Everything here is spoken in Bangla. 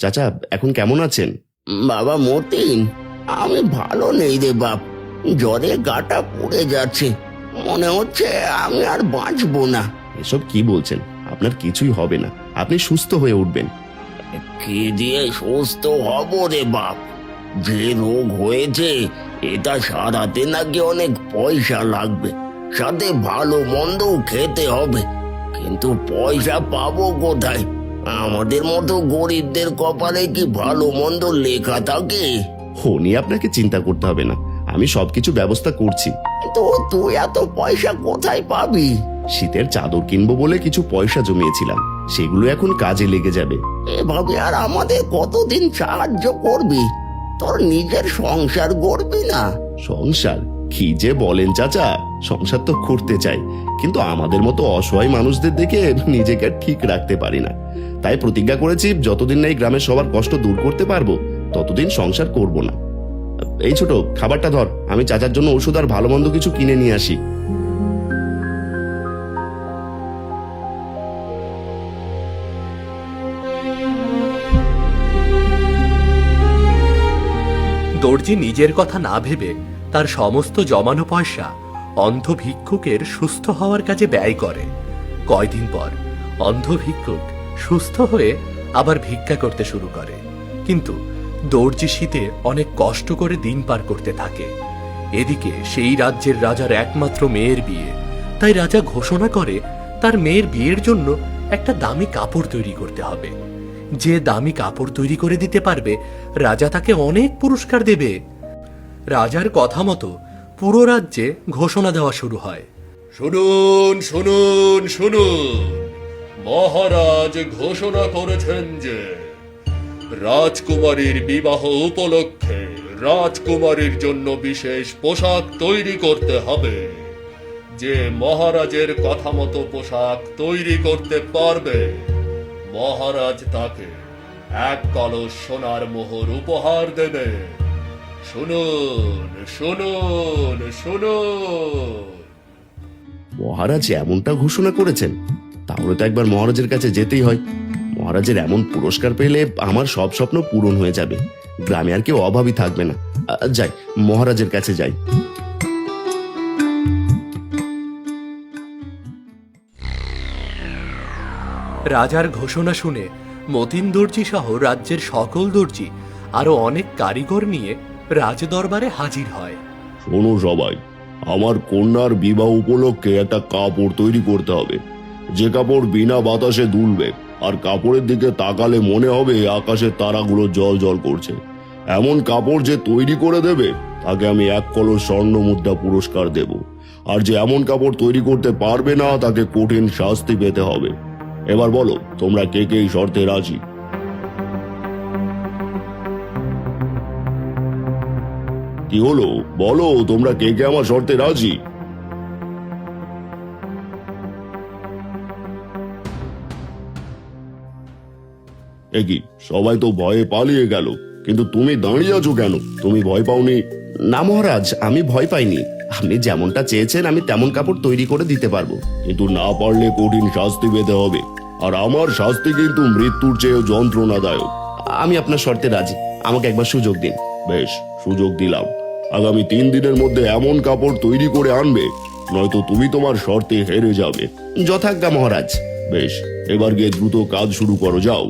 চাচা এখন কেমন আছেন? বাবা মতিন, আমি ভালো নেই রে বাপ। জ্বরে গাটা পুড়ে যাচ্ছে, মনে হচ্ছে আমি আর বাঁচবো না। এসব কি বলছেন? আপনার কিছুই হবে না, আপনি সুস্থ হয়ে উঠবেন। কি দিয়ে সুস্থ হব রে বাপ? যে রোগ হয়েছে এটা সারাতে নাকি অনেক পয়সা লাগবে, সাথে ভালো মন্দও খেতে হবে, কিন্তু পয়সা পাবো কোথায়? আমাদের মতো গরিবদের কপালে কি ভালো মন্দ লেখা থাকে? ও নিয়ে আপনাকে চিন্তা করতে হবে না, আমি সবকিছু ব্যবস্থা করছি। তো তুই এত পয়সা কোথায় পাবি? শীতের চাদর কিনবো বলে কিছু পয়সা জমিয়েছিলাম, সেগুলো এখন কাজে লেগে যাবে। এভাবে আর আমাদের কতদিন সাহায্য করবি? তোর নিজের সংসার গড়বি না? সংসার কি যে বলেন চাচা, সংসার তো করতে চাই, কিন্তু আমাদের মতো অসহায় মানুষদের দেখে নিজেকে আর ঠিক রাখতে পারি না। তাই প্রতিজ্ঞা করেছি, যতদিন না এই গ্রামের সবার কষ্ট দূর করতে পারবো ততদিন সংসার করব না। এই ছোট, খাবারটা ধর, আমি চাচার জন্য ওষুধ আর ভালো মন্দ কিছু কিনে নিয়ে আসি। দর্জি নিজের কথা না ভেবে তার সমস্ত জমানো পয়সা অন্ধ ভিক্ষুকের সুস্থ হওয়ার কাজে ব্যয় করে। কয়দিন পর অন্ধ ভিক্ষুক সুস্থ হয়ে আবার ভিক্ষা করতে শুরু করে, কিন্তু দর্জি শীতে অনেক কষ্ট করে দিন পার করতে থাকে। এদিকে সেই রাজ্যের রাজার একমাত্র মেয়ের বিয়ে, তাই রাজা ঘোষণা করে তার মেয়ের বিয়ের জন্য একটা দামি কাপড় তৈরি করতে হবে। যে দামি কাপড় তৈরি করে দিতে পারবে রাজা তাকে অনেক পুরস্কার দেবে। রাজার কথা মতো পুরো রাজ্যে ঘোষণা দেওয়া শুরু হয়। শুনুন শুনুন শুনুন, মহারাজ ঘোষণা করেছেন যে রাজকুমারীর বিবাহ উপলক্ষে রাজকুমারীর জন্য বিশেষ পোশাক তৈরি করতে হবে। যে মহারাজের কথা মতো পোশাক তৈরি করতে পারবে মহারাজ তাকে 1 কলস সোনার মোহর উপহার দেবে। শুনুন শুনুন শুনুন। মহারাজ এমনটা ঘোষণা করেছেন, তাহলে তো একবার মহারাজের কাছে যেতেই হয়। মহারাজের এমন পুরস্কার পেলে আমার সব স্বপ্ন পূরণ হয়ে যাবে, গ্রামে আর কেউ অভাবী থাকবে না। যাই, মহারাজের কাছে যাই। রাজার ঘোষণা শুনে মতিন দর্জি সহ রাজ্যের সকল দর্জি আরো অনেক কারিগর নিয়ে রাজদরবারে হাজির হয়। শোনো সবাই, আমার কন্যার বিবাহ উপলক্ষে একটা কাপড় তৈরি করতে হবে, যে কাপড় বিনা বাতাসে দুলবে, আর কাপড়ের দিকে তাকালে মনে হবে আকাশের তারাগুলো জল জল করছে। এমন কাপড় যে তৈরি করে দেবে তাকে আমি 1 কলস স্বর্ণ মুদ্রা পুরস্কার দেব, আর যে এমন কাপড় তৈরি করতে পারবে না তাকে কঠিন শাস্তি পেতে হবে। এবার বলো, তোমরা কে কে এই শর্তে রাজি? কি হলো, বলো তোমরা কে কে আমার শর্তে রাজি? কি সবাই তো ভয়ে পালিয়ে গেল, কিন্তু তুমি দাঁড়িয়ে আছো কেন? তুমি ভয় পাওনি? না মহারাজ, আমি ভয় পাইনি। আপনি যেমনটা চেয়েছেন আমি তেমন কাপড় তৈরি করে দিতে পারবো, কিন্তু না পারলে কঠিন শাস্তি পেতে হবে, আর আমার শাস্তি কিন্তু মৃত্যুর চেয়েও যন্ত্রণাদায়ক। আমি আপনার শর্তে রাজি, আমাকে একবার সুযোগ দিন। বেশ, সুযোগ দিলাম। আগামী 3 দিনের মধ্যে এমন কাপড় তৈরি করে আনবে, নয়তো তুমি তোমার শর্তে হেরে যাবে। যথাজ্ঞা মহারাজ। বেশ, এবার গিয়ে দ্রুত কাজ শুরু করো, যাও।